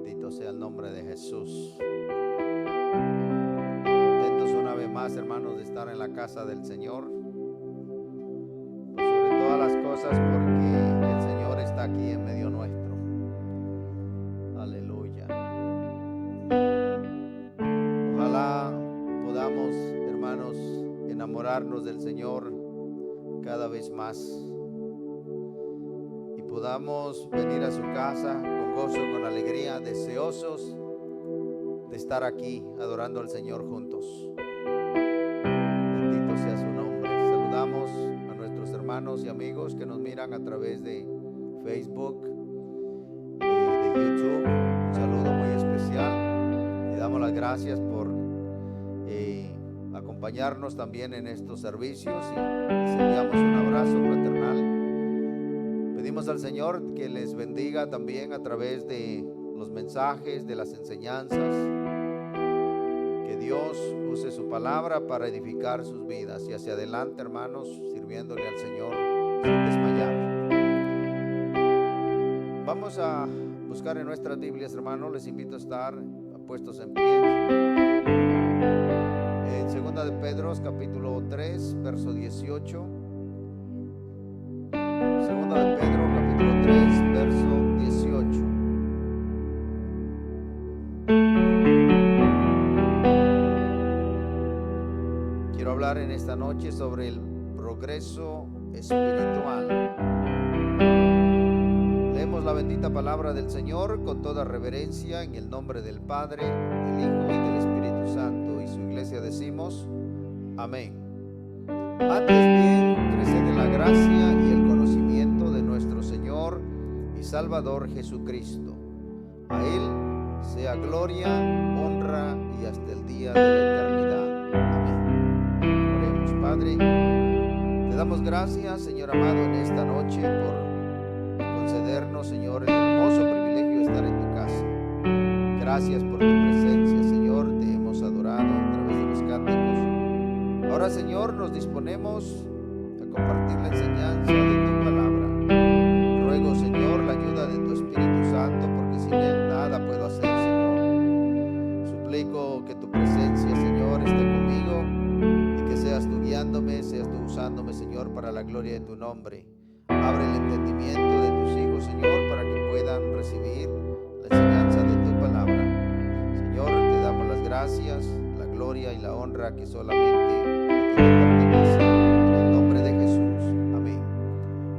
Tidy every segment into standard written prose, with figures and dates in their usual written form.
Bendito sea el nombre de Jesús. Contentos una vez más, hermanos, de estar en la casa del Señor. Sobre todas las cosas, porque el Señor está aquí en medio nuestro. Aleluya. Ojalá podamos, hermanos, enamorarnos del Señor cada vez más y podamos venir a su casa con gozo, con alegría, deseosos de estar aquí adorando al Señor juntos. Bendito sea su nombre. Saludamos a nuestros hermanos y amigos que nos miran a través de Facebook y de YouTube. Un saludo muy especial. Le damos las gracias por acompañarnos también en estos servicios y les enviamos un abrazo fraternal. Pedimos al Señor que les bendiga también a través de los mensajes, de las enseñanzas. Que Dios use su palabra para edificar sus vidas y hacia adelante, hermanos, sirviéndole al Señor sin desmayar. Vamos a buscar en nuestras Biblias, hermanos. Les invito a estar puestos en pie. En 2 de Pedro, capítulo 3, verso 18. 2 de Pedro, capítulo 3, verso 18. Quiero hablar en esta noche sobre el progreso espiritual. Leemos la bendita palabra del Señor con toda reverencia en el nombre del Padre, del Hijo y del Espíritu Santo. Y su iglesia decimos, amén. Antes bien, creced en la gracia y el conocimiento de nuestro Señor y Salvador Jesucristo. A Él sea gloria, honra y hasta el día de la eternidad. Amén. Oremos, Padre. Te damos gracias, Señor amado, en esta noche por concedernos, Señor, el hermoso privilegio de estar en tu casa. Gracias por tu presencia, Señor. Te hemos adorado a través de los cánticos. Ahora, Señor, nos disponemos a compartir la enseñanza de tu palabra. Ruego, Señor, la ayuda de tu Espíritu Santo, porque sin Él nada puedo hacer, Señor. Suplico que tu presencia, Señor, esté conmigo y que seas tú guiándome, seas tú usándome, Señor, para la gloria de tu nombre. Abre el entendimiento de tus hijos, Señor, para que puedan recibir la enseñanza de tu palabra. Señor, te damos las gracias, la gloria y la honra que solamente a ti te pertenece. En el nombre de Jesús. Amén.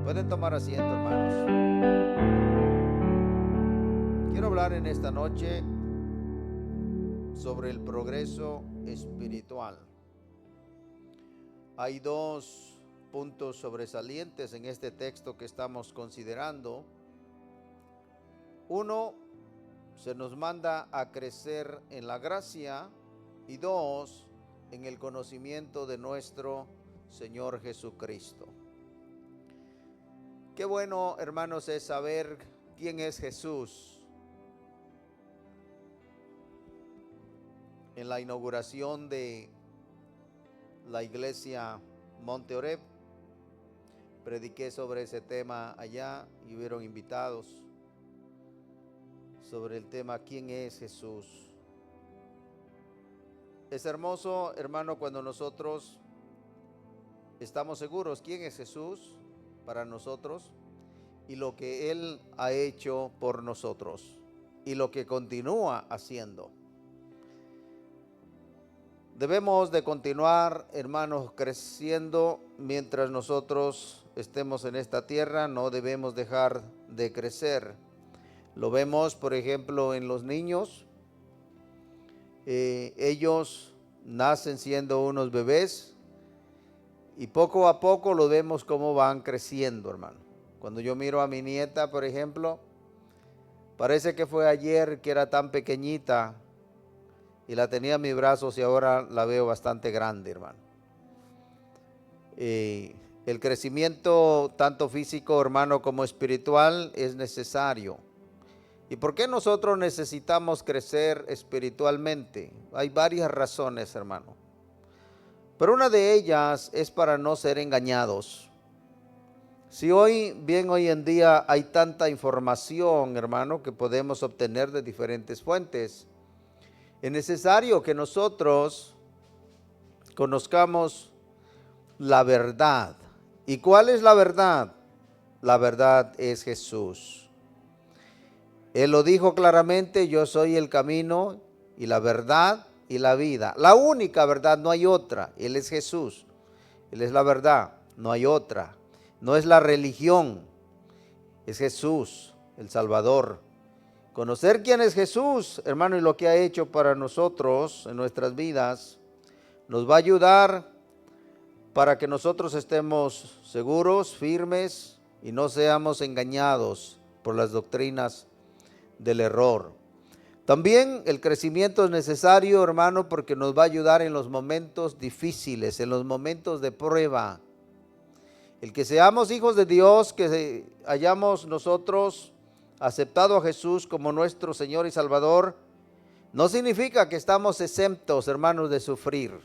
Pueden tomar asiento, hermanos. Quiero hablar en esta noche sobre el progreso espiritual. Hay dos puntos sobresalientes en este texto que estamos considerando. Uno, se nos manda a crecer en la gracia, y dos, en el conocimiento de nuestro Señor Jesucristo. Qué bueno, hermanos, es saber quién es Jesús. En la inauguración de la iglesia Monte Oreb, prediqué sobre ese tema allá y hubieron invitados sobre el tema ¿quién es Jesús? Es hermoso, hermano, cuando nosotros estamos seguros quién es Jesús para nosotros y lo que Él ha hecho por nosotros y lo que continúa haciendo. Debemos de continuar, hermanos, creciendo mientras nosotros estemos en esta tierra. No debemos dejar de crecer. Lo vemos, por ejemplo, en los niños. Ellos nacen siendo unos bebés y poco a poco lo vemos cómo van creciendo, hermano. Cuando yo miro a mi nieta, por ejemplo, parece que fue ayer que era tan pequeñita y la tenía en mis brazos y ahora la veo bastante grande, hermano. El crecimiento tanto físico, hermano, como espiritual es necesario. ¿Y por qué nosotros necesitamos crecer espiritualmente? Hay varias razones, hermano. Pero una de ellas es para no ser engañados. Si hoy en día hay tanta información, hermano, que podemos obtener de diferentes fuentes, es necesario que nosotros conozcamos la verdad. ¿Y cuál es la verdad? La verdad es Jesús. Él lo dijo claramente: yo soy el camino y la verdad y la vida. La única verdad, no hay otra. Él es Jesús. Él es la verdad, no hay otra. No es la religión, es Jesús, el Salvador. Conocer quién es Jesús, hermano, y lo que ha hecho para nosotros en nuestras vidas, nos va a ayudar para que nosotros estemos seguros, firmes y no seamos engañados por las doctrinas del error. También el crecimiento es necesario, hermano, porque nos va a ayudar en los momentos difíciles, en los momentos de prueba. El que seamos hijos de Dios, que hayamos nosotros aceptado a Jesús como nuestro Señor y Salvador, no significa que estamos exentos, hermanos, de sufrir.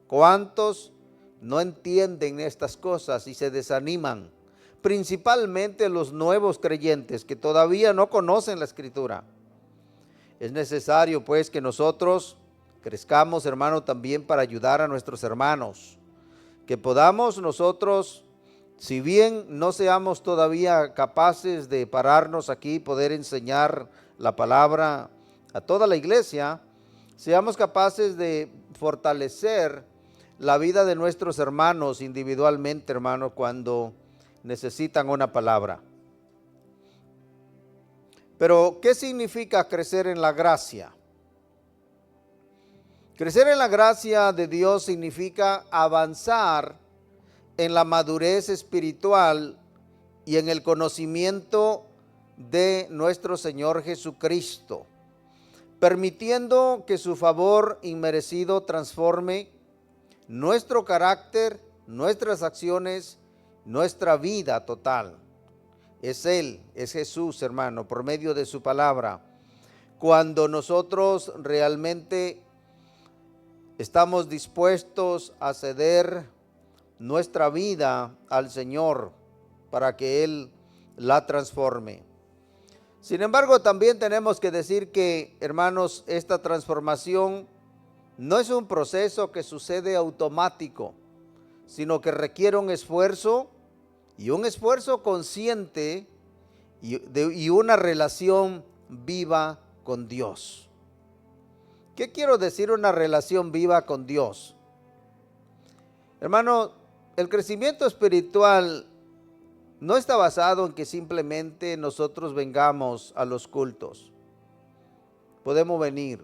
¿Cuántos no entienden estas cosas y se desaniman? Principalmente los nuevos creyentes que todavía no conocen la Escritura. Es necesario pues que nosotros crezcamos, hermano, también para ayudar a nuestros hermanos. Que podamos nosotros, si bien no seamos todavía capaces de pararnos aquí, poder enseñar la palabra a toda la iglesia, seamos capaces de fortalecer la vida de nuestros hermanos individualmente, hermano, cuando necesitan una palabra. Pero, ¿qué significa crecer en la gracia? Crecer en la gracia de Dios significa avanzar en la madurez espiritual y en el conocimiento de nuestro Señor Jesucristo, permitiendo que su favor inmerecido transforme nuestro carácter, nuestras acciones, nuestra vida total. Es Él, es Jesús, hermano, por medio de su palabra. Cuando nosotros realmente estamos dispuestos a ceder nuestra vida al Señor para que Él la transforme. Sin embargo, también tenemos que decir que, hermanos, esta transformación no es un proceso que sucede automático, sino que requiere un esfuerzo, y un esfuerzo consciente y una relación viva con Dios. ¿Qué quiero decir una relación viva con Dios? Hermano, el crecimiento espiritual no está basado en que simplemente nosotros vengamos a los cultos. Podemos venir,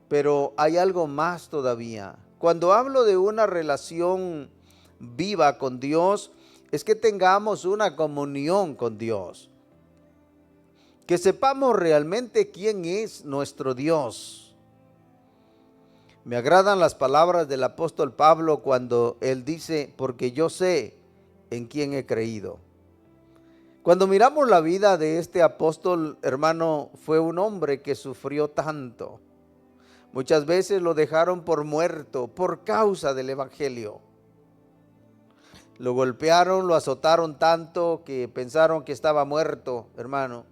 pero hay algo más todavía. Cuando hablo de una relación viva con Dios, es que tengamos una comunión con Dios. Que sepamos realmente quién es nuestro Dios. Me agradan las palabras del apóstol Pablo cuando él dice: porque yo sé en quién he creído. Cuando miramos la vida de este apóstol, hermano, fue un hombre que sufrió tanto. Muchas veces lo dejaron por muerto por causa del evangelio. Lo golpearon, lo azotaron tanto que pensaron que estaba muerto, hermano.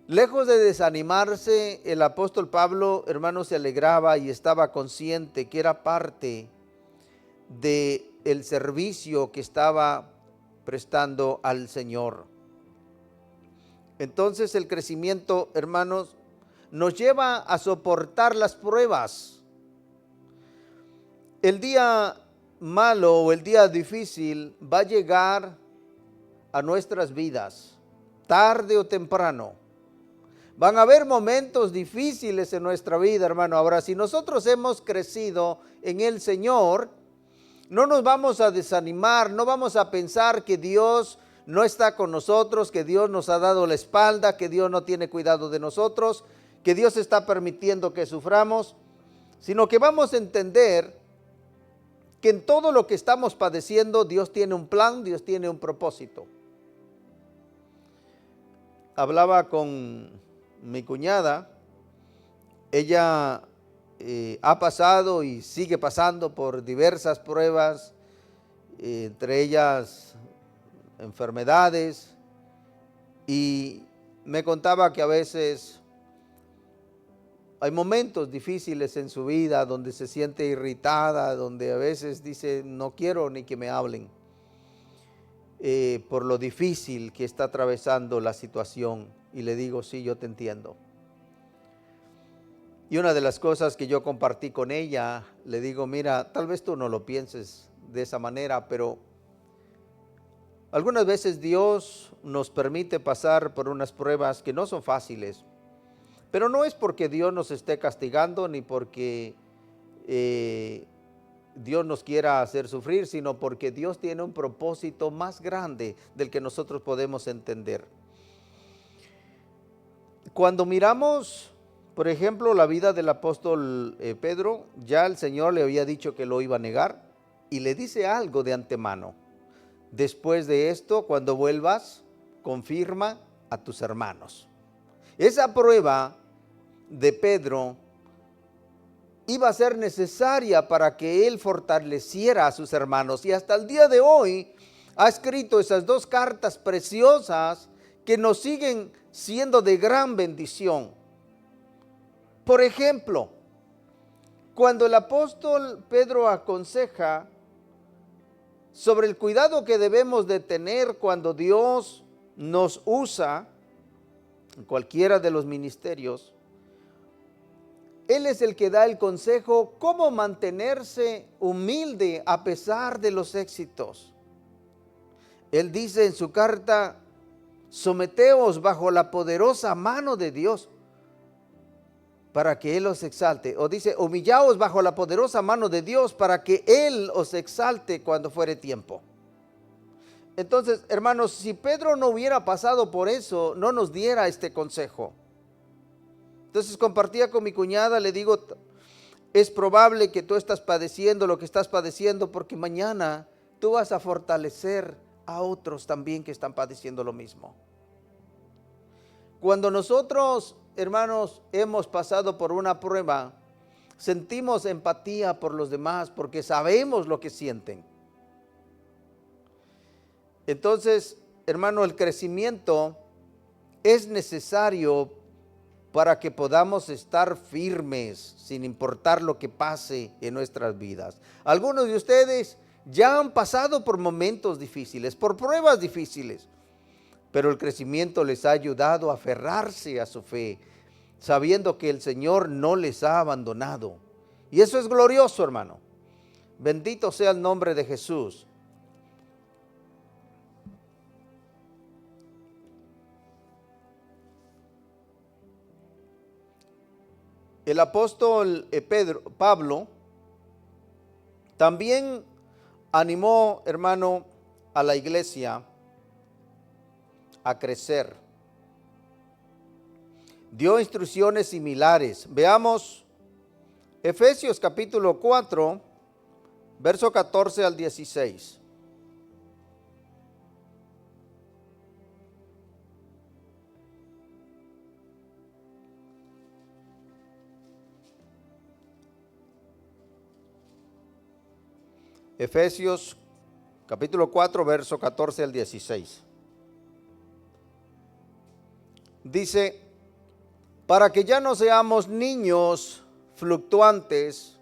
Lejos de desanimarse, el apóstol Pablo, hermano, se alegraba y estaba consciente que era parte del servicio que estaba prestando al Señor. Entonces el crecimiento, hermanos, nos lleva a soportar las pruebas. El día malo o el día difícil va a llegar a nuestras vidas, tarde o temprano. Van a haber momentos difíciles en nuestra vida, hermano. Ahora, si nosotros hemos crecido en el Señor, no nos vamos a desanimar, no vamos a pensar que Dios no está con nosotros, que Dios nos ha dado la espalda, que Dios no tiene cuidado de nosotros, que Dios está permitiendo que suframos, sino que vamos a entender que en todo lo que estamos padeciendo, Dios tiene un plan, Dios tiene un propósito. Hablaba con mi cuñada, ella ha pasado y sigue pasando por diversas pruebas, entre ellas enfermedades, y me contaba que a veces hay momentos difíciles en su vida donde se siente irritada, donde a veces dice, no quiero ni que me hablen, por lo difícil que está atravesando la situación. Y le digo, sí, yo te entiendo. Y una de las cosas que yo compartí con ella, le digo, mira, tal vez tú no lo pienses de esa manera, pero algunas veces Dios nos permite pasar por unas pruebas que no son fáciles. Pero no es porque Dios nos esté castigando ni porque Dios nos quiera hacer sufrir, sino porque Dios tiene un propósito más grande del que nosotros podemos entender. Cuando miramos, por ejemplo, la vida del apóstol Pedro, ya el Señor le había dicho que lo iba a negar y le dice algo de antemano. Después de esto, cuando vuelvas, confirma a tus hermanos. Esa prueba de Pedro iba a ser necesaria para que él fortaleciera a sus hermanos, y hasta el día de hoy ha escrito esas 2 cartas preciosas que nos siguen siendo de gran bendición. Por ejemplo, cuando el apóstol Pedro aconseja sobre el cuidado que debemos de tener cuando Dios nos usa en cualquiera de los ministerios, Él es el que da el consejo cómo mantenerse humilde a pesar de los éxitos. Él dice en su carta, someteos bajo la poderosa mano de Dios para que Él os exalte. O dice, humillaos bajo la poderosa mano de Dios para que Él os exalte cuando fuere tiempo. Entonces, hermanos, si Pedro no hubiera pasado por eso, no nos diera este consejo. Entonces compartía con mi cuñada, le digo, es probable que tú estás padeciendo lo que estás padeciendo porque mañana tú vas a fortalecer a otros también que están padeciendo lo mismo. Cuando nosotros, hermanos, hemos pasado por una prueba, sentimos empatía por los demás porque sabemos lo que sienten. Entonces, hermano, el crecimiento es necesario para que podamos estar firmes sin importar lo que pase en nuestras vidas. Algunos de ustedes ya han pasado por momentos difíciles, por pruebas difíciles, pero el crecimiento les ha ayudado a aferrarse a su fe, sabiendo que el Señor no les ha abandonado. Y eso es glorioso, hermano. Bendito sea el nombre de Jesús. El apóstol Pablo también animó, hermano, a la iglesia a crecer. Dio instrucciones similares. Veamos Efesios capítulo 4, verso 14 al 16. Efesios capítulo 4, verso 14 al 16. Dice, para que ya no seamos niños fluctuantes,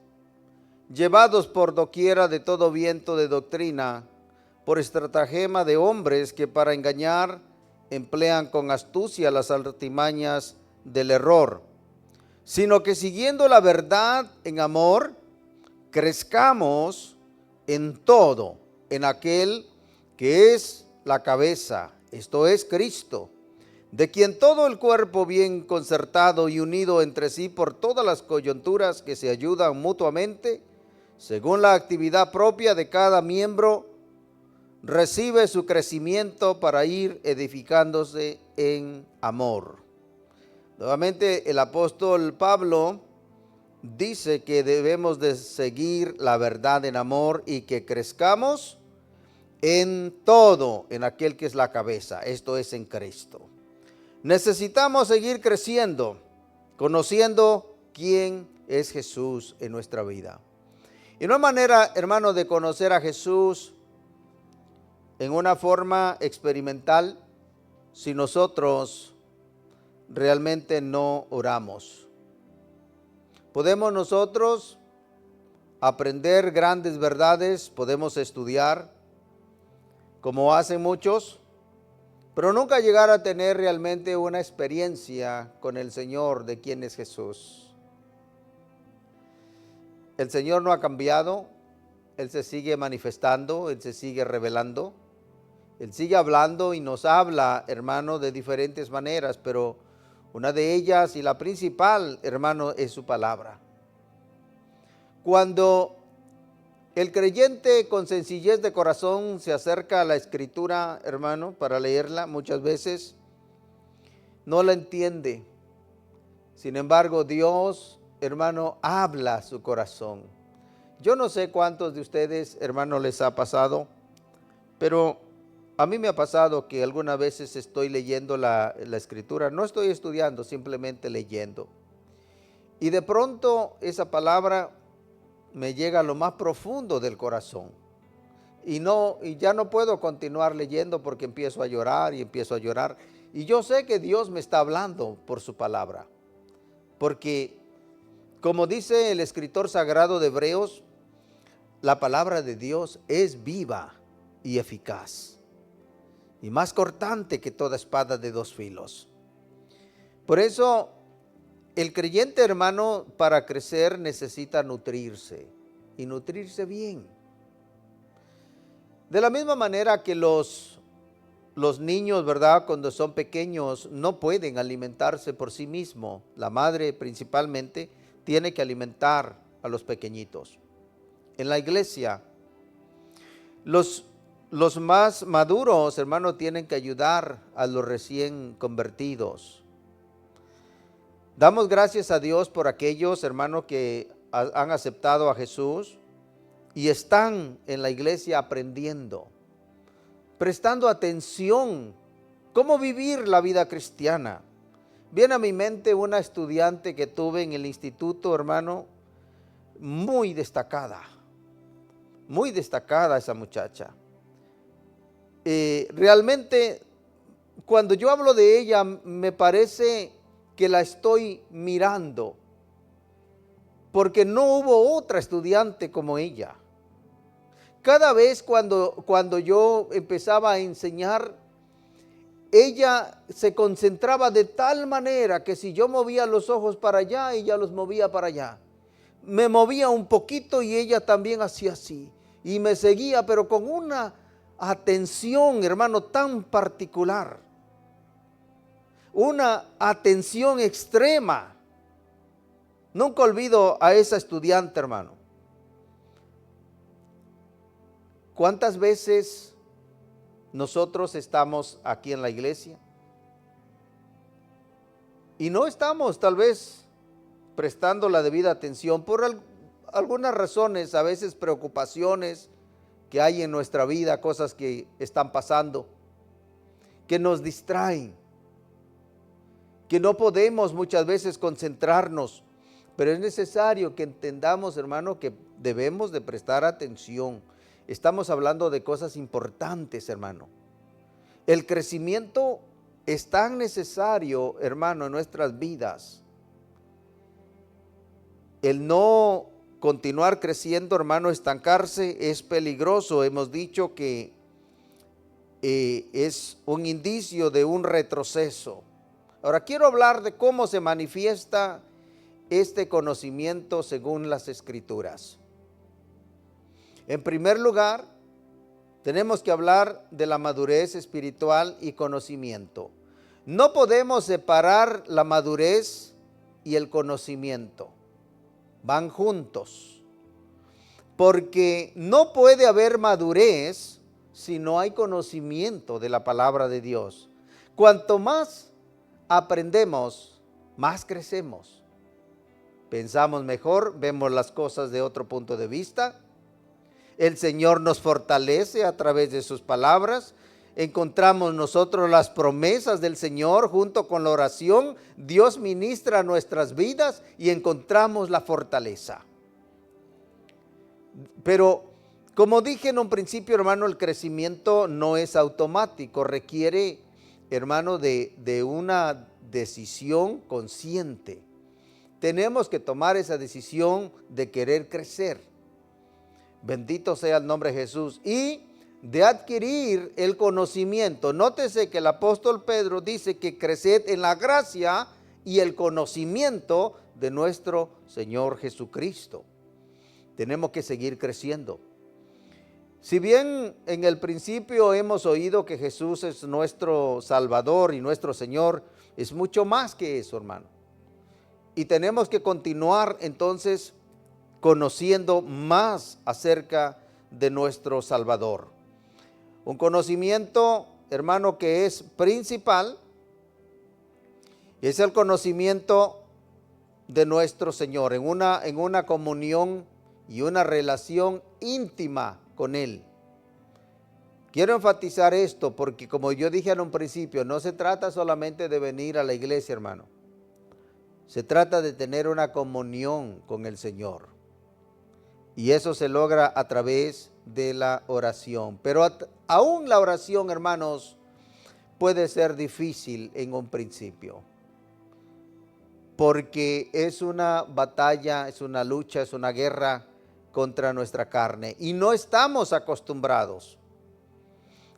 llevados por doquiera de todo viento de doctrina, por estratagema de hombres que para engañar emplean con astucia las artimañas del error, sino que siguiendo la verdad en amor, crezcamos en todo, en aquel que es la cabeza, esto es Cristo, de quien todo el cuerpo bien concertado y unido entre sí por todas las coyunturas que se ayudan mutuamente, según la actividad propia de cada miembro, recibe su crecimiento para ir edificándose en amor. Nuevamente el apóstol Pablo dice que debemos de seguir la verdad en amor y que crezcamos en todo, en aquel que es la cabeza, esto es en Cristo. Necesitamos seguir creciendo, conociendo quién es Jesús en nuestra vida. Y no hay manera, hermano, de conocer a Jesús en una forma experimental si nosotros realmente no oramos. Podemos nosotros aprender grandes verdades, podemos estudiar como hacen muchos, pero nunca llegar a tener realmente una experiencia con el Señor de quién es Jesús. El Señor no ha cambiado, Él se sigue manifestando, Él se sigue revelando, Él sigue hablando y nos habla, hermano, de diferentes maneras, pero una de ellas y la principal, hermano, es su palabra. Cuando el creyente con sencillez de corazón se acerca a la Escritura, hermano, para leerla, muchas veces no la entiende. Sin embargo, Dios, hermano, habla a su corazón. Yo no sé cuántos de ustedes, hermano, les ha pasado, pero a mí me ha pasado que algunas veces estoy leyendo la Escritura. No estoy estudiando, simplemente leyendo. Y de pronto esa palabra me llega a lo más profundo del corazón. Y ya no puedo continuar leyendo porque empiezo a llorar y empiezo a llorar. Y yo sé que Dios me está hablando por su palabra. Porque, como dice el escritor sagrado de Hebreos, la palabra de Dios es viva y eficaz, y más cortante que toda espada de dos filos. Por eso, el creyente, hermano, para crecer necesita nutrirse, y nutrirse bien. De la misma manera que los niños, ¿verdad?, cuando son pequeños no pueden alimentarse por sí mismos. La madre principalmente tiene que alimentar a los pequeñitos. En la iglesia, los más maduros, hermano, tienen que ayudar a los recién convertidos. Damos gracias a Dios por aquellos, hermanos, que han aceptado a Jesús y están en la iglesia aprendiendo, prestando atención, cómo vivir la vida cristiana. Viene a mi mente una estudiante que tuve en el instituto, hermano, muy destacada esa muchacha. Realmente, cuando yo hablo de ella, me parece que la estoy mirando, porque no hubo otra estudiante como ella. Cada vez cuando yo empezaba a enseñar, ella se concentraba de tal manera que si yo movía los ojos para allá, ella los movía para allá. Me movía un poquito y ella también hacía así. Y me seguía, pero con una atención, hermano, tan particular. Una atención extrema. Nunca olvido a esa estudiante, hermano. ¿Cuántas veces nosotros estamos aquí en la iglesia y no estamos tal vez prestando la debida atención por algunas razones, a veces preocupaciones que hay en nuestra vida, cosas que están pasando, que nos distraen, que no podemos muchas veces concentrarnos, pero es necesario que entendamos, hermano, que debemos de prestar atención. Estamos hablando de cosas importantes, hermano. El crecimiento es tan necesario, hermano, en nuestras vidas. El no continuar creciendo, hermano, estancarse es peligroso. Hemos dicho que es un indicio de un retroceso. Ahora quiero hablar de cómo se manifiesta este conocimiento según las Escrituras. En primer lugar, tenemos que hablar de la madurez espiritual y conocimiento. No podemos separar la madurez y el conocimiento. Van juntos. Porque no puede haber madurez si no hay conocimiento de la palabra de Dios. Cuanto más aprendemos, más crecemos. Pensamos mejor, vemos las cosas de otro punto de vista. El Señor nos fortalece a través de sus palabras. Encontramos nosotros las promesas del Señor junto con la oración. Dios ministra nuestras vidas y encontramos la fortaleza. Pero Como dije en un principio, hermano, el crecimiento no es automático, requiere, hermano, de una decisión consciente. Tenemos que tomar esa decisión de querer crecer. Bendito sea el nombre de Jesús. Y de adquirir el conocimiento. Nótese que el apóstol Pedro dice que creced en la gracia y el conocimiento de nuestro Señor Jesucristo. Tenemos que seguir creciendo. Si bien en el principio hemos oído que Jesús es nuestro Salvador y nuestro Señor, es mucho más que eso, hermano. Y tenemos que continuar entonces conociendo más acerca de nuestro Salvador. Un conocimiento, hermano, que es principal, es el conocimiento de nuestro Señor, en una comunión y una relación íntima con Él. Quiero enfatizar esto porque, como yo dije en un principio, no se trata solamente de venir a la iglesia, hermano. Se trata de tener una comunión con el Señor. Y eso se logra a través de la oración. Pero aún la oración, hermanos, puede ser difícil en un principio. Porque es una batalla, es una lucha, es una guerra contra nuestra carne. Y no estamos acostumbrados.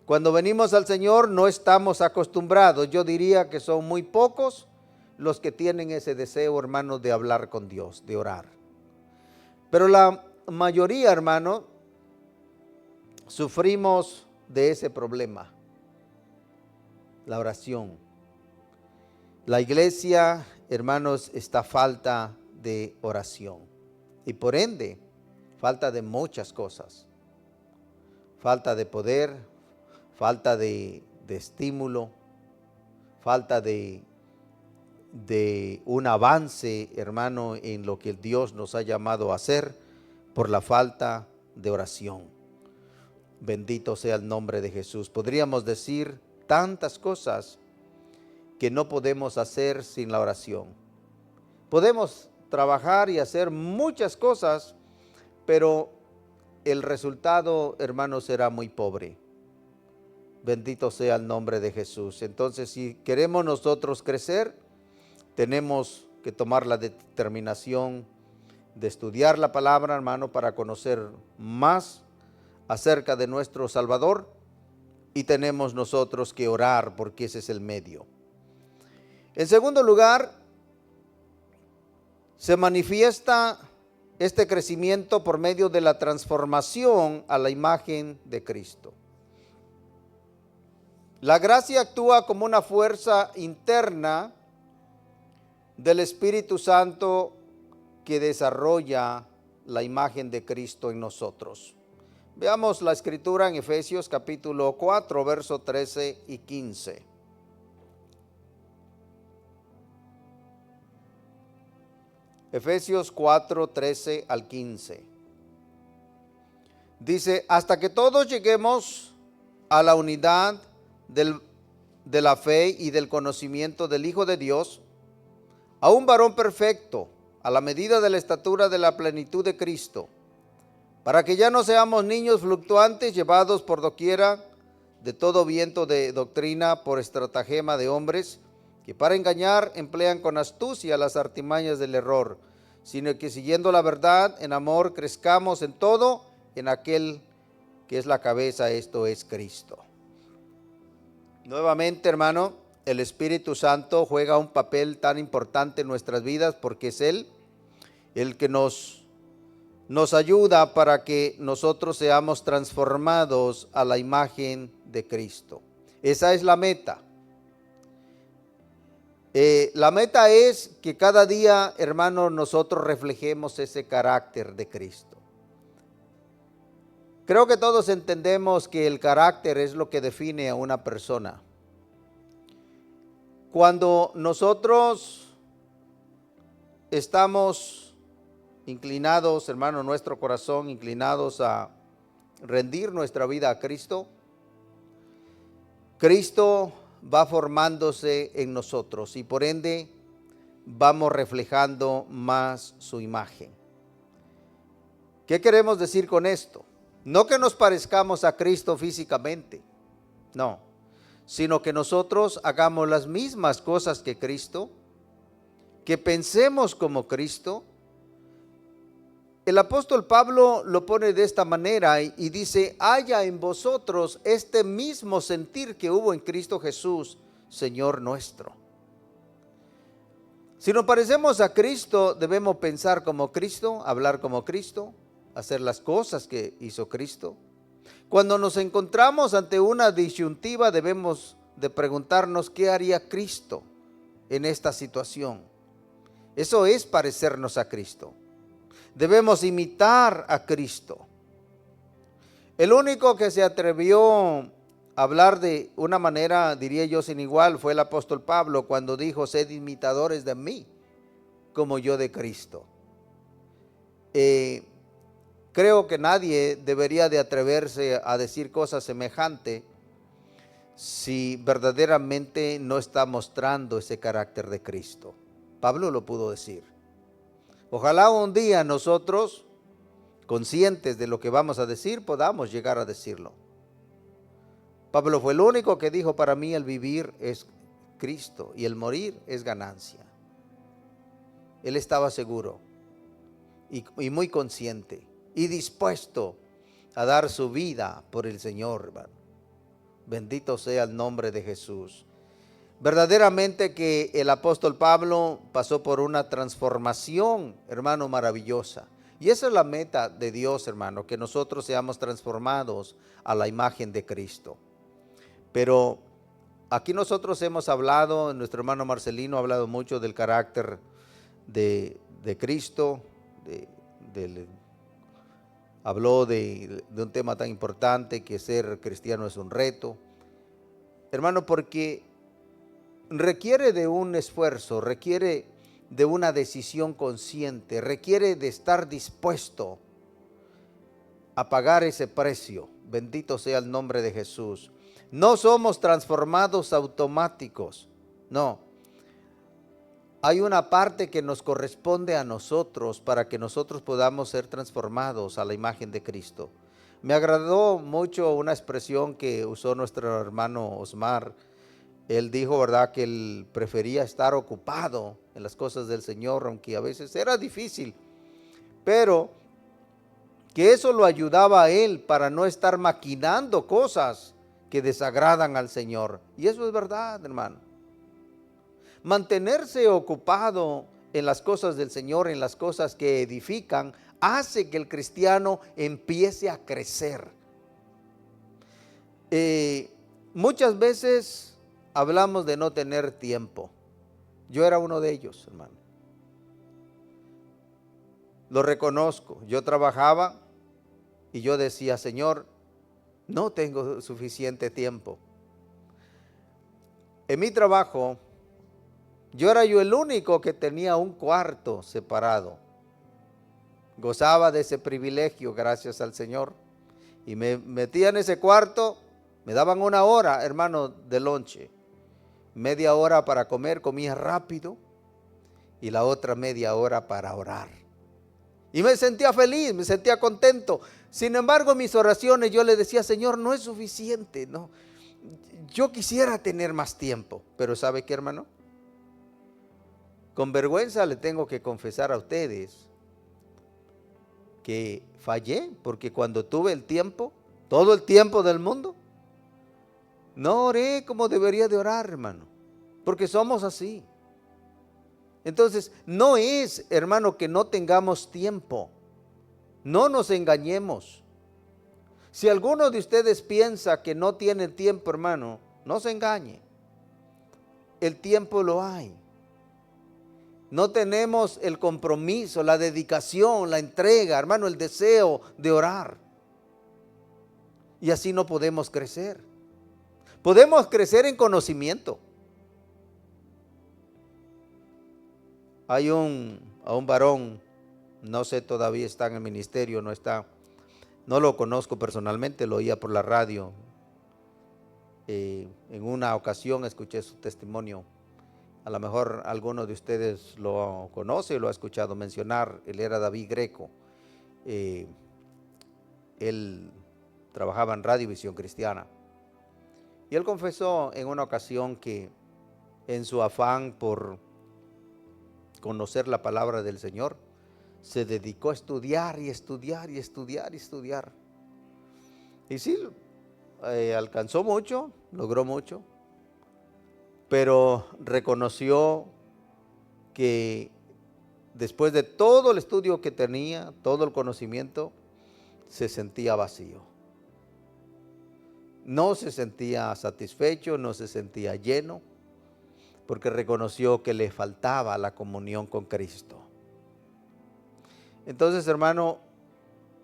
Cuando venimos al Señor no estamos acostumbrados. Yo diría que son muy pocos los que tienen ese deseo, hermanos, de hablar con Dios, de orar. Pero la mayoría, hermano, sufrimos de ese problema, la oración. La iglesia, hermanos, está a falta de oración y por ende, falta de muchas cosas. Falta de poder, falta de estímulo, falta de un avance, hermano, en lo que Dios nos ha llamado a hacer por la falta de oración. Bendito sea el nombre de Jesús. Podríamos decir tantas cosas que no podemos hacer sin la oración. Podemos trabajar y hacer muchas cosas, pero el resultado, hermano, será muy pobre. Bendito sea el nombre de Jesús. Entonces, si queremos nosotros crecer, tenemos que tomar la determinación de estudiar la palabra, hermano, para conocer más acerca de nuestro Salvador, y tenemos nosotros que orar porque ese es el medio. En segundo lugar, se manifiesta este crecimiento por medio de la transformación a la imagen de Cristo. La gracia actúa como una fuerza interna del Espíritu Santo que desarrolla la imagen de Cristo en nosotros. Veamos la escritura en Efesios capítulo 4, versos 13 y 15. Efesios 4, 13 al 15. Dice, hasta que todos lleguemos a la unidad de la fe y del conocimiento del Hijo de Dios, a un varón perfecto, a la medida de la estatura de la plenitud de Cristo, para que ya no seamos niños fluctuantes, llevados por doquiera de todo viento de doctrina por estratagema de hombres, que para engañar emplean con astucia las artimañas del error, sino que siguiendo la verdad en amor crezcamos en todo en aquel que es la cabeza, esto es Cristo. Nuevamente, hermano, el Espíritu Santo juega un papel tan importante en nuestras vidas porque es Él el que nos ayuda para que nosotros seamos transformados a la imagen de Cristo. Esa es la meta. La meta es que cada día, hermano, nosotros reflejemos ese carácter de Cristo. Creo que todos entendemos que el carácter es lo que define a una persona. Cuando nosotros estamos inclinados, hermano, nuestro corazón inclinados a rendir nuestra vida a Cristo, Cristo va formándose en nosotros y por ende vamos reflejando más su imagen. ¿Qué queremos decir con esto? No que nos parezcamos a Cristo físicamente, no, sino que nosotros hagamos las mismas cosas que Cristo, que pensemos como Cristo. El apóstol Pablo lo pone de esta manera y dice: haya en vosotros este mismo sentir que hubo en Cristo Jesús, Señor nuestro. Si nos parecemos a Cristo, debemos pensar como Cristo, hablar como Cristo, hacer las cosas que hizo Cristo. Cuando nos encontramos ante una disyuntiva, debemos de preguntarnos qué haría Cristo en esta situación. Eso es parecernos a Cristo. Debemos imitar a Cristo. El único que se atrevió a hablar de una manera, diría yo, sin igual, fue el apóstol Pablo, cuando dijo: sed imitadores de mí, como yo de Cristo. Creo que nadie debería de atreverse a decir cosas semejantes si verdaderamente no está mostrando ese carácter de Cristo. Pablo lo pudo decir. Ojalá un día nosotros, conscientes de lo que vamos a decir, podamos llegar a decirlo. Pablo fue el único que dijo: para mí el vivir es Cristo y el morir es ganancia. Él estaba seguro y muy consciente y dispuesto a dar su vida por el Señor, hermano. Bendito sea el nombre de Jesús. Verdaderamente que el apóstol Pablo pasó por una transformación, hermano, maravillosa. Y esa es la meta de Dios, hermano, que nosotros seamos transformados a la imagen de Cristo. Pero aquí nosotros hemos hablado, nuestro hermano Marcelino ha hablado mucho del carácter de Cristo, habló de un tema tan importante que ser cristiano es un reto. Hermano, porque requiere de un esfuerzo, requiere de una decisión consciente, requiere de estar dispuesto a pagar ese precio. Bendito sea el nombre de Jesús. No somos transformados automáticos, no. Hay una parte que nos corresponde a nosotros para que nosotros podamos ser transformados a la imagen de Cristo. Me agradó mucho una expresión que usó nuestro hermano Osmar. Él dijo, ¿verdad?, que él prefería estar ocupado en las cosas del Señor, aunque a veces era difícil, pero que eso lo ayudaba a él para no estar maquinando cosas que desagradan al Señor. Y eso es verdad, hermano. Mantenerse ocupado en las cosas del Señor, en las cosas que edifican, hace que el cristiano empiece a crecer. Muchas veces hablamos de no tener tiempo. Yo era uno de ellos, hermano. Lo reconozco. Yo trabajaba y yo decía: Señor, no tengo suficiente tiempo. En mi trabajo, yo era el único que tenía un cuarto separado. Gozaba de ese privilegio, gracias al Señor. Y me metía en ese cuarto, me daban 1 hora, hermano, de lonche. Media hora para comer, comía rápido, y la otra media hora para orar. Y me sentía feliz, me sentía contento. Sin embargo, mis oraciones, yo le decía: Señor, no es suficiente, no. Yo quisiera tener más tiempo. Pero ¿sabe qué, hermano? Con vergüenza le tengo que confesar a ustedes que fallé, porque cuando tuve el tiempo, todo el tiempo del mundo, no oré como debería de orar, hermano, porque somos así. Entonces, no es, hermano, que no tengamos tiempo. No nos engañemos. Si alguno de ustedes piensa que no tiene tiempo, hermano, no se engañe. El tiempo lo hay. No tenemos el compromiso, la dedicación, la entrega, hermano, el deseo de orar. Y así no podemos crecer. Podemos crecer en conocimiento. Hay a un varón, no sé, todavía está en el ministerio, no está, no lo conozco personalmente, lo oía por la radio. En una ocasión escuché su testimonio. A lo mejor alguno de ustedes lo conoce, lo ha escuchado mencionar. Él era David Greco. Él él trabajaba en Radio Visión Cristiana. Y él confesó en una ocasión que en su afán por conocer la palabra del Señor, se dedicó a estudiar y estudiar y estudiar y estudiar. Y sí, alcanzó mucho, logró mucho, pero reconoció que después de todo el estudio que tenía, todo el conocimiento, se sentía vacío. No se sentía satisfecho, no se sentía lleno, porque reconoció que le faltaba la comunión con Cristo. Entonces, hermano,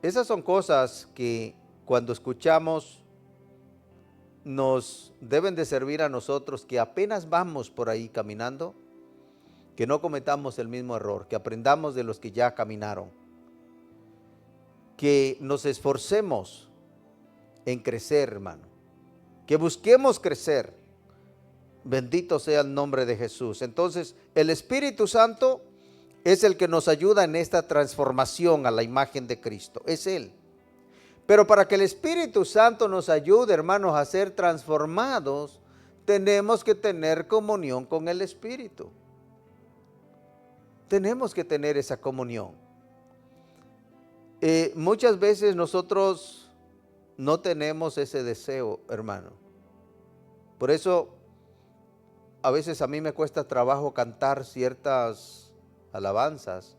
esas son cosas que cuando escuchamos nos deben de servir a nosotros que apenas vamos por ahí caminando, que no cometamos el mismo error, que aprendamos de los que ya caminaron, que nos esforcemos en crecer, hermano, que busquemos crecer. Bendito sea el nombre de Jesús. Entonces, el Espíritu Santo es el que nos ayuda en esta transformación a la imagen de Cristo. Es Él. Pero para que el Espíritu Santo nos ayude, hermanos, a ser transformados, tenemos que tener comunión con el Espíritu. Tenemos que tener esa comunión. Muchas veces nosotros no tenemos ese deseo, hermano. Por eso, a veces a mí me cuesta trabajo cantar ciertas alabanzas,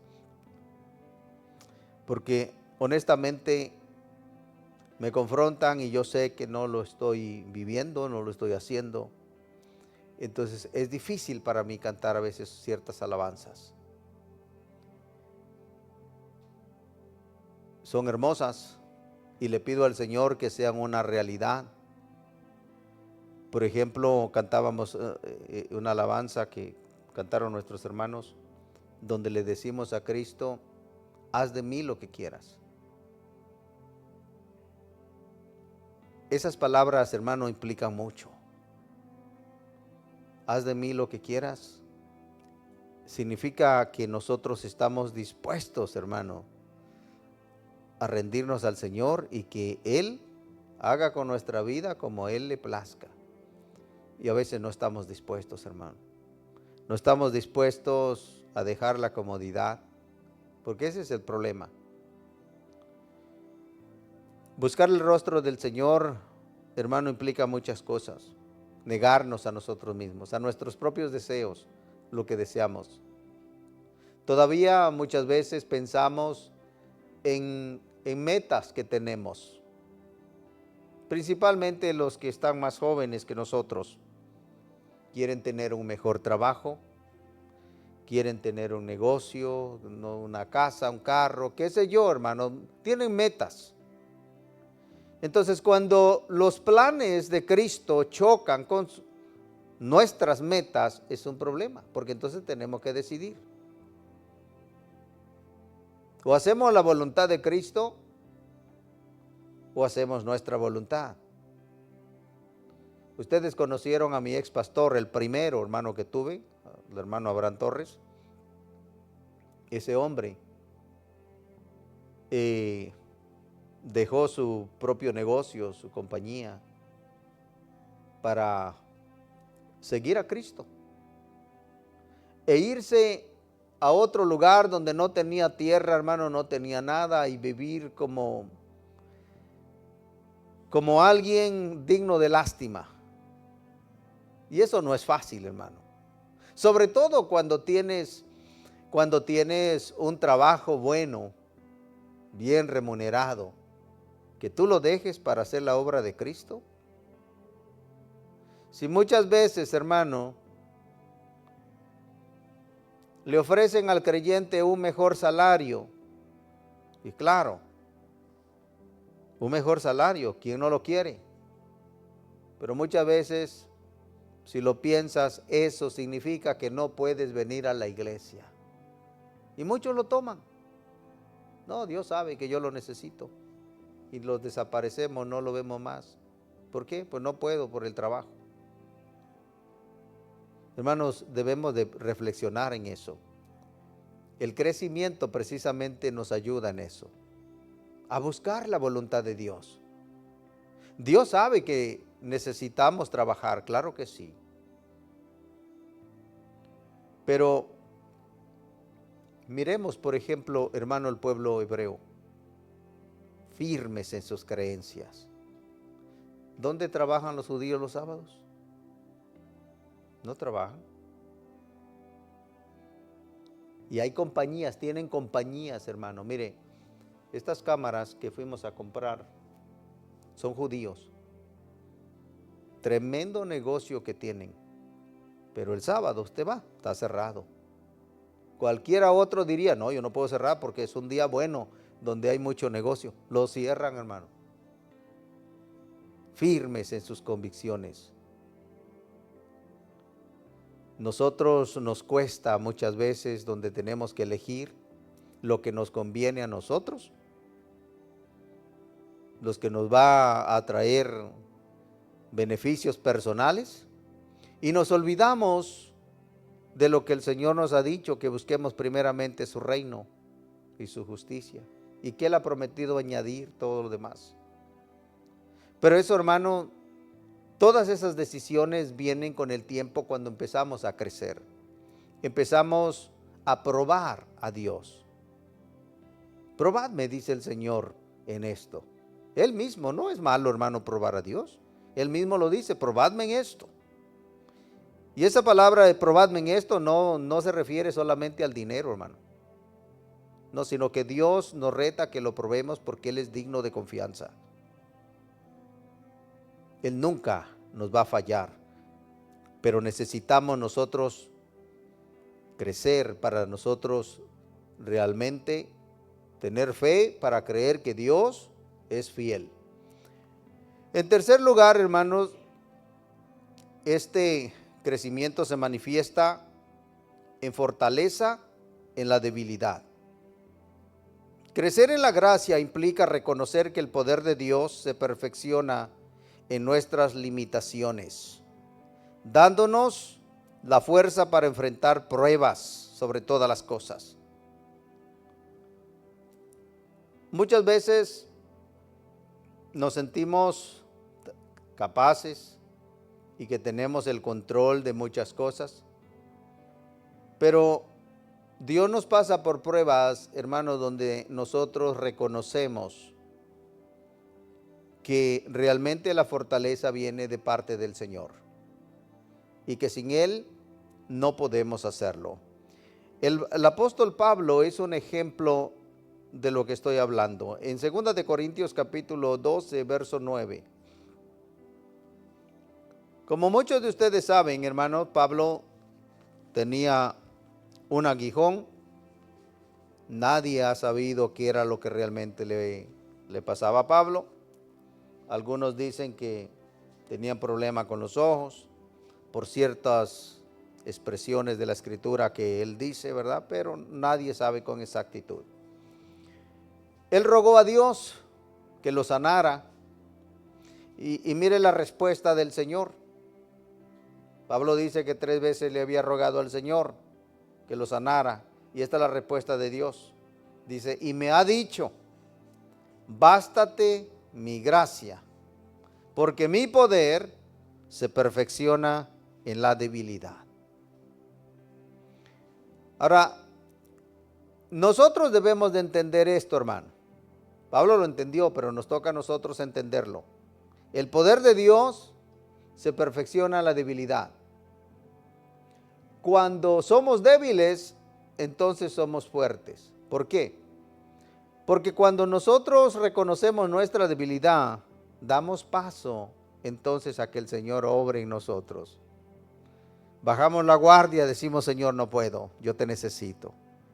porque honestamente me confrontan y yo sé que no lo estoy viviendo, no lo estoy haciendo. Entonces es difícil para mí cantar a veces ciertas alabanzas. Son hermosas y le pido al Señor que sean una realidad. Por ejemplo, cantábamos una alabanza que cantaron nuestros hermanos, donde le decimos a Cristo, haz de mí lo que quieras. Esas palabras, hermano, implican mucho. Haz de mí lo que quieras. Significa que nosotros estamos dispuestos, hermano, a rendirnos al Señor y que Él haga con nuestra vida como Él le plazca. Y a veces no estamos dispuestos, hermano. No estamos dispuestos a dejar la comodidad, porque ese es el problema. Buscar el rostro del Señor, hermano, implica muchas cosas. Negarnos a nosotros mismos, a nuestros propios deseos, lo que deseamos. Todavía muchas veces pensamos en metas que tenemos, principalmente los que están más jóvenes que nosotros. Quieren tener un mejor trabajo, quieren tener un negocio, una casa, un carro, qué sé yo, hermano, tienen metas. Entonces, cuando los planes de Cristo chocan con nuestras metas, es un problema, porque entonces tenemos que decidir. O hacemos la voluntad de Cristo, o hacemos nuestra voluntad. Ustedes conocieron a mi ex pastor, el primero hermano que tuve, el hermano Abraham Torres. Ese hombre dejó su propio negocio, su compañía, para seguir a Cristo e irse a otro lugar donde no tenía tierra, hermano, no tenía nada, y vivir como alguien digno de lástima. Y eso no es fácil, hermano. Sobre todo cuando tienes un trabajo bueno, bien remunerado, que tú lo dejes para hacer la obra de Cristo. Si muchas veces, hermano, le ofrecen al creyente un mejor salario, y claro, un mejor salario, ¿quién no lo quiere? Pero muchas veces, si lo piensas, eso significa que no puedes venir a la iglesia. Y muchos lo toman. No, Dios sabe que yo lo necesito. Y los desaparecemos, no lo vemos más. ¿Por qué? Pues no puedo por el trabajo. Hermanos, debemos de reflexionar en eso. El crecimiento precisamente nos ayuda en eso, a buscar la voluntad de Dios. Dios sabe que necesitamos trabajar, claro que sí. Pero miremos, por ejemplo, hermano, el pueblo hebreo, firmes en sus creencias. ¿Dónde trabajan los judíos los sábados? No trabajan. Y hay compañías, tienen compañías, hermano. Mire, estas cámaras que fuimos a comprar son judíos. Tremendo negocio que tienen. Pero el sábado usted va, está cerrado. Cualquiera otro diría, no, yo no puedo cerrar porque es un día bueno donde hay mucho negocio. Lo cierran, hermano. Firmes en sus convicciones. Nosotros nos cuesta muchas veces donde tenemos que elegir lo que nos conviene a nosotros, los que nos va a traer beneficios personales, y nos olvidamos de lo que el Señor nos ha dicho, que busquemos primeramente su reino y su justicia, y que Él ha prometido añadir todo lo demás. Pero eso, hermano, todas esas decisiones vienen con el tiempo cuando empezamos a crecer. Empezamos a probar a Dios. Probadme, dice el Señor, en esto. Él mismo, no es malo, hermano, probar a Dios. Él mismo lo dice, probadme en esto. Y esa palabra de probadme en esto no se refiere solamente al dinero, hermano. No, sino que Dios nos reta que lo probemos porque Él es digno de confianza. Él nunca nos va a fallar, pero necesitamos nosotros crecer para nosotros realmente tener fe para creer que Dios es fiel. En tercer lugar, hermanos, este crecimiento se manifiesta en fortaleza en la debilidad. Crecer en la gracia implica reconocer que el poder de Dios se perfecciona en nuestras limitaciones, dándonos la fuerza para enfrentar pruebas sobre todas las cosas. Muchas veces nos sentimos capaces y que tenemos el control de muchas cosas, pero Dios nos pasa por pruebas, hermanos, donde nosotros reconocemos que realmente la fortaleza viene de parte del Señor y que sin Él no podemos hacerlo. El apóstol Pablo es un ejemplo de lo que estoy hablando. En 2 de Corintios capítulo 12, verso 9. Como muchos de ustedes saben, hermanos, Pablo tenía un aguijón. Nadie ha sabido qué era lo que realmente le pasaba a Pablo. Algunos dicen que tenían problema con los ojos por ciertas expresiones de la escritura que él dice, ¿verdad? Pero nadie sabe con exactitud. Él rogó a Dios que lo sanara y mire la respuesta del Señor. Pablo dice que 3 veces le había rogado al Señor que lo sanara y esta es la respuesta de Dios. Dice, y me ha dicho, bástate mi gracia, porque mi poder se perfecciona en la debilidad. Ahora, nosotros debemos de entender esto, hermano. Pablo lo entendió, pero nos toca a nosotros entenderlo. El poder de Dios se perfecciona en la debilidad. Cuando somos débiles, entonces somos fuertes. ¿Por qué? Porque cuando nosotros reconocemos nuestra debilidad, damos paso entonces a que el Señor obre en nosotros. Bajamos la guardia, decimos, Señor, no puedo, yo te necesito.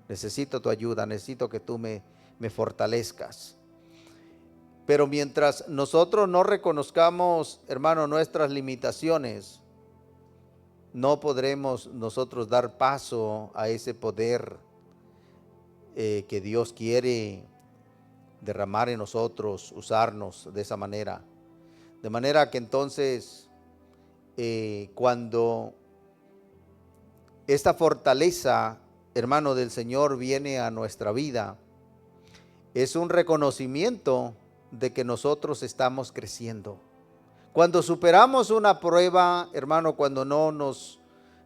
Necesito tu ayuda, necesito que tú me fortalezcas. Pero mientras nosotros no reconozcamos, hermano, nuestras limitaciones, no podremos nosotros dar paso a ese poder que Dios quiere derramar en nosotros, usarnos de esa manera. De manera que entonces, cuando esta fortaleza, hermano, del Señor viene a nuestra vida, es un reconocimiento de que nosotros estamos creciendo. Cuando superamos una prueba, hermano, cuando no nos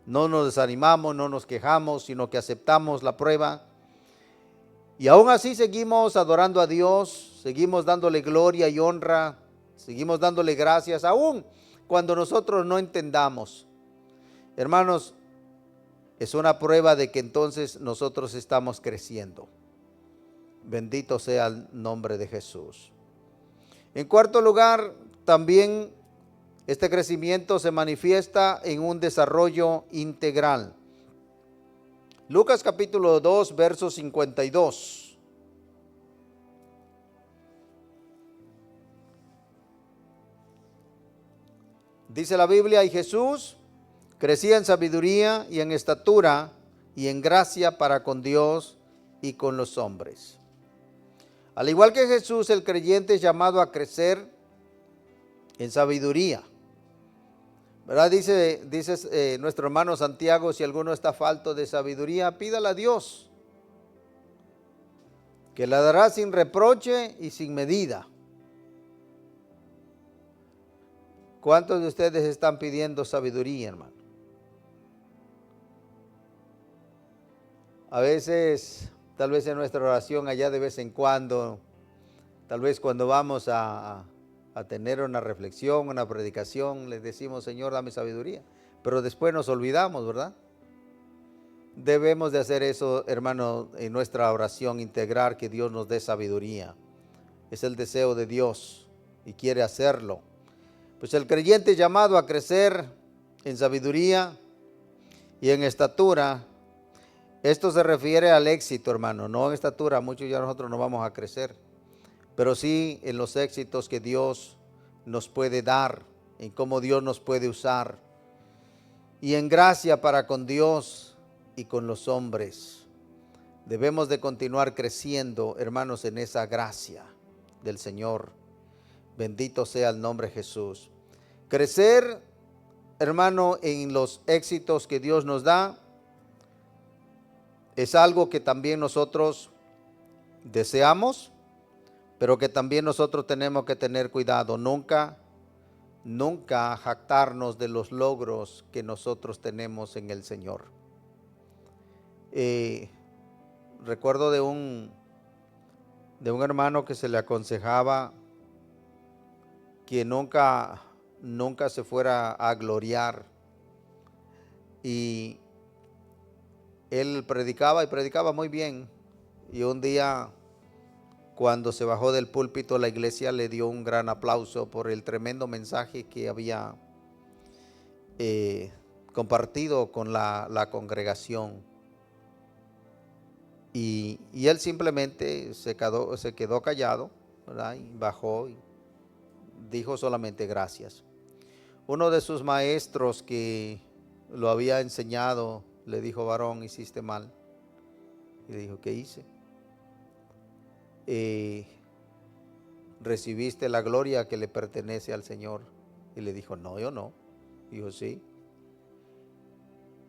desanimamos, no nos quejamos, sino que aceptamos la prueba, y aún así seguimos adorando a Dios, seguimos dándole gloria y honra, seguimos dándole gracias, aún cuando nosotros no entendamos. Hermanos, es una prueba de que entonces nosotros estamos creciendo. Bendito sea el nombre de Jesús. En cuarto lugar, también este crecimiento se manifiesta en un desarrollo integral. Lucas capítulo 2, verso 52. Dice la Biblia, y Jesús crecía en sabiduría y en estatura y en gracia para con Dios y con los hombres. Al igual que Jesús, el creyente es llamado a crecer en sabiduría. ¿Verdad? Dice nuestro hermano Santiago, si alguno está falto de sabiduría, pídala a Dios, que la dará sin reproche y sin medida. ¿Cuántos de ustedes están pidiendo sabiduría, hermano? A veces, tal vez en nuestra oración allá de vez en cuando, tal vez cuando vamos a tener una reflexión, una predicación, le decimos, Señor, dame sabiduría. Pero después nos olvidamos, ¿verdad? Debemos de hacer eso, hermano, en nuestra oración, integrar que Dios nos dé sabiduría. Es el deseo de Dios y quiere hacerlo. Pues el creyente llamado a crecer en sabiduría y en estatura. Esto se refiere al éxito, hermano, no en estatura. Muchos ya nosotros no vamos a crecer, pero sí en los éxitos que Dios nos puede dar, en cómo Dios nos puede usar, y en gracia para con Dios y con los hombres. Debemos de continuar creciendo, hermanos, en esa gracia del Señor. Bendito sea el nombre de Jesús. Crecer, hermano, en los éxitos que Dios nos da es algo que también nosotros deseamos, pero que también nosotros tenemos que tener cuidado. Nunca jactarnos de los logros que nosotros tenemos en el Señor. Recuerdo de un hermano que se le aconsejaba que nunca se fuera a gloriar, y él predicaba y predicaba muy bien, y un día cuando se bajó del púlpito la iglesia le dio un gran aplauso por el tremendo mensaje que había compartido con la congregación, y él simplemente se quedó callado, ¿verdad? Y bajó y dijo solamente gracias. Uno de sus maestros que lo había enseñado le dijo, varón, hiciste mal. Y le dijo, ¿qué hice? Recibiste la gloria que le pertenece al Señor. Y le dijo, no, yo no. Dijo, sí.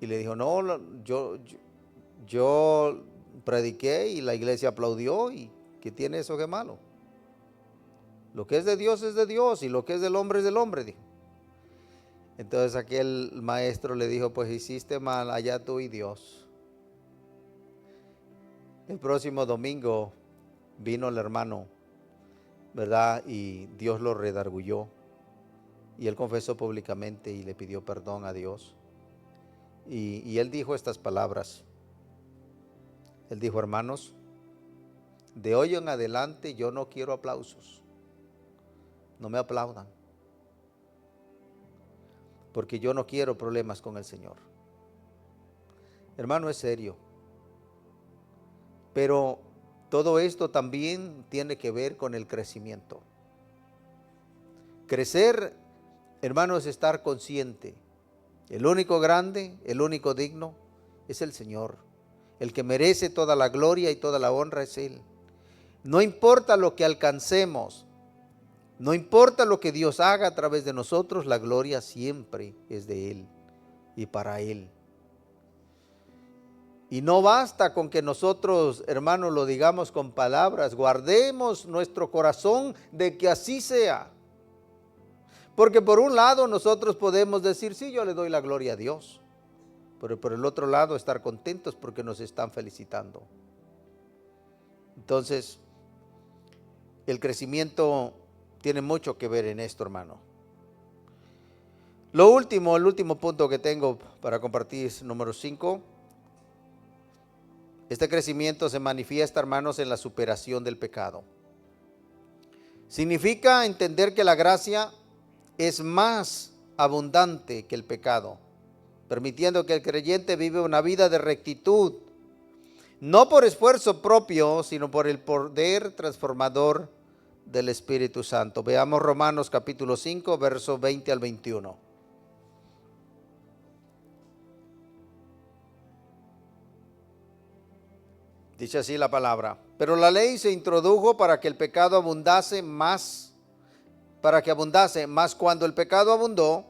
Y le dijo, no, yo prediqué y la iglesia aplaudió, y ¿qué tiene eso de malo? Lo que es de Dios y lo que es del hombre es del hombre, dijo. Entonces aquel maestro le dijo, pues hiciste mal, allá tú y Dios. El próximo domingo vino el hermano, ¿verdad? Y Dios lo redarguyó, y él confesó públicamente y le pidió perdón a Dios. Y él dijo estas palabras. Él dijo, hermanos, de hoy en adelante yo no quiero aplausos. No me aplaudan, porque yo no quiero problemas con el Señor. Hermano, es serio. Pero todo esto también tiene que ver con el crecimiento. Crecer, hermano, es estar consciente. El único grande, el único digno es el Señor. El que merece toda la gloria y toda la honra es Él. No importa lo que alcancemos, no importa lo que Dios haga a través de nosotros, la gloria siempre es de Él y para Él. Y no basta con que nosotros, hermanos, lo digamos con palabras. Guardemos nuestro corazón de que así sea. Porque por un lado nosotros podemos decir, sí, yo le doy la gloria a Dios. Pero por el otro lado estar contentos porque nos están felicitando. Entonces, el crecimiento tiene mucho que ver en esto, hermano. El último punto que tengo para compartir es número 5. Este crecimiento se manifiesta, hermanos, en la superación del pecado. Significa entender que la gracia es más abundante que el pecado, permitiendo que el creyente vive una vida de rectitud, no por esfuerzo propio, sino por el poder transformador del Espíritu Santo. Veamos Romanos capítulo 5, versos 20 al 21. Dice así la palabra: pero la ley se introdujo para que el pecado abundase más, más cuando el pecado abundó,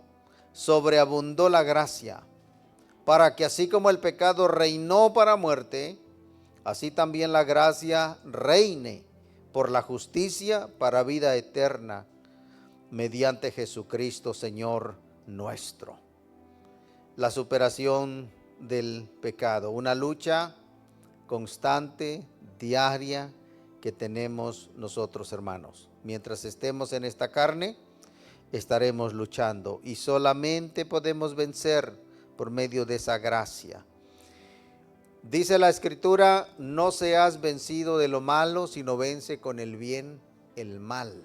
sobreabundó la gracia, para que así como el pecado reinó para muerte, así también la gracia reine por la justicia para vida eterna, mediante Jesucristo Señor nuestro. La superación del pecado, una lucha constante, diaria, que tenemos nosotros, hermanos. Mientras estemos en esta carne, estaremos luchando y solamente podemos vencer por medio de esa gracia. Dice la Escritura: no seas vencido de lo malo, sino vence con el bien el mal.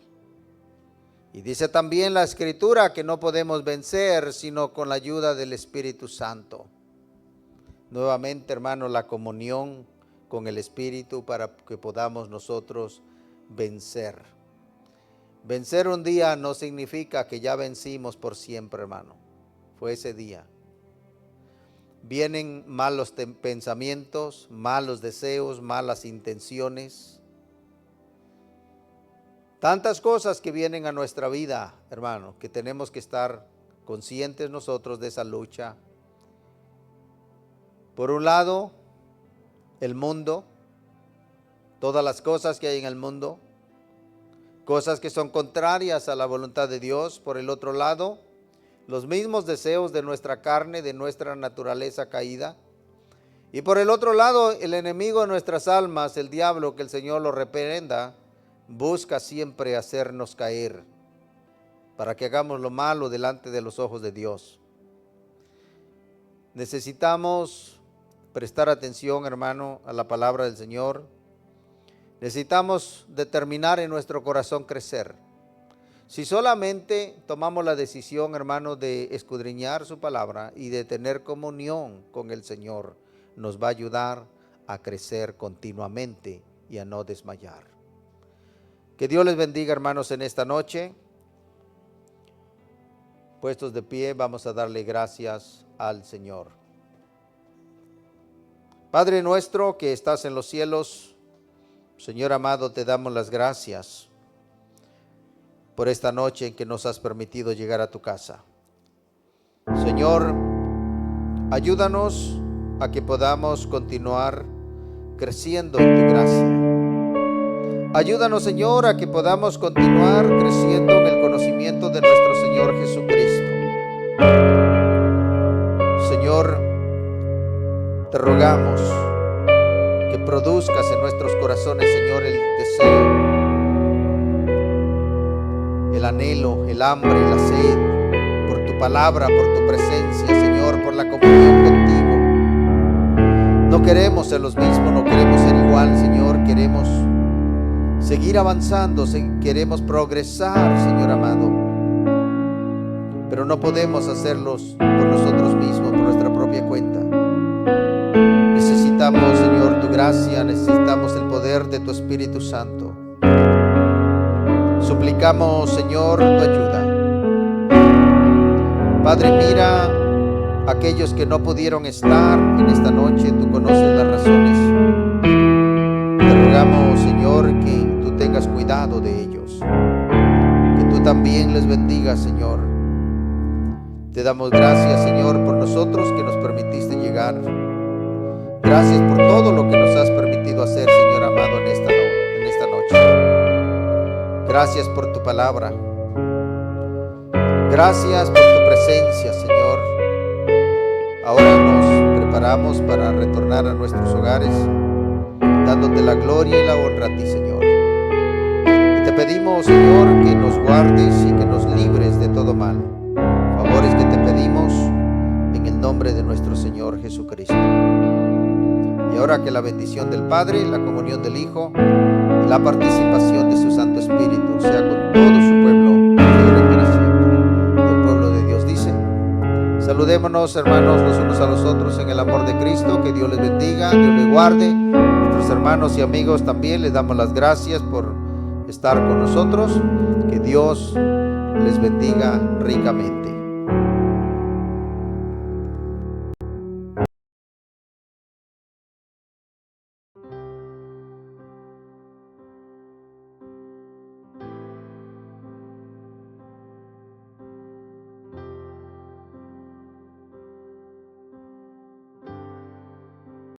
Y dice también la Escritura que no podemos vencer sino con la ayuda del Espíritu Santo. Nuevamente, hermano, la comunión con el Espíritu para que podamos nosotros vencer. Vencer un día no significa que ya vencimos por siempre, hermano. Fue ese día. Vienen malos pensamientos, malos deseos, malas intenciones. Tantas cosas que vienen a nuestra vida, hermano, que tenemos que estar conscientes nosotros de esa lucha. Por un lado, el mundo, todas las cosas que hay en el mundo, cosas que son contrarias a la voluntad de Dios. Por el otro lado, los mismos deseos de nuestra carne, de nuestra naturaleza caída. Y por el otro lado, el enemigo de nuestras almas, el diablo, que el Señor lo reprenda, busca siempre hacernos caer para que hagamos lo malo delante de los ojos de Dios. Necesitamos prestar atención, hermano, a la palabra del Señor. Necesitamos determinar en nuestro corazón crecer. Si solamente tomamos la decisión, hermano, de escudriñar su palabra y de tener comunión con el Señor, nos va a ayudar a crecer continuamente y a no desmayar. Que Dios les bendiga, hermanos, en esta noche. Puestos de pie, vamos a darle gracias al Señor. Padre nuestro que estás en los cielos, Señor amado, te damos las gracias por esta noche en que nos has permitido llegar a tu casa. Señor, ayúdanos a que podamos continuar creciendo en tu gracia. Ayúdanos, Señor, a que podamos continuar creciendo en el conocimiento de nuestro Señor Jesucristo. Señor, te rogamos que produzcas en nuestros corazones, Señor, el deseo, el anhelo, el hambre, la sed por tu palabra, por tu presencia, Señor, por la comunión contigo. No queremos ser los mismos, no queremos ser igual, Señor. Queremos seguir avanzando, queremos progresar, Señor amado. Pero no podemos hacerlos por nosotros mismos, por nuestra propia cuenta. Necesitamos, Señor, tu gracia, necesitamos el poder de tu Espíritu Santo. Suplicamos, Señor, tu ayuda. Padre, mira a aquellos que no pudieron estar en esta noche, tú conoces las razones. Te rogamos, Señor, que tú tengas cuidado de ellos, que tú también les bendigas, Señor. Te damos gracias, Señor, por nosotros que nos permitiste llegar. Gracias por todo lo que nos has permitido hacer, Señor amado, en esta noche. Gracias por tu palabra. Gracias por tu presencia, Señor. Ahora nos preparamos para retornar a nuestros hogares, dándote la gloria y la honra a ti, Señor. Y te pedimos, Señor, que nos guardes y que nos libres de todo mal. Favores que te pedimos en el nombre de nuestro Señor Jesucristo. Y ahora que la bendición del Padre, la comunión del Hijo y la participación de su Santo Espíritu sea con todo su pueblo, ahora y para siempre. Y el pueblo de Dios dice: saludémonos, hermanos, los unos a los otros en el amor de Cristo. Que Dios les bendiga, Dios les guarde. Nuestros hermanos y amigos también les damos las gracias por estar con nosotros. Que Dios les bendiga ricamente.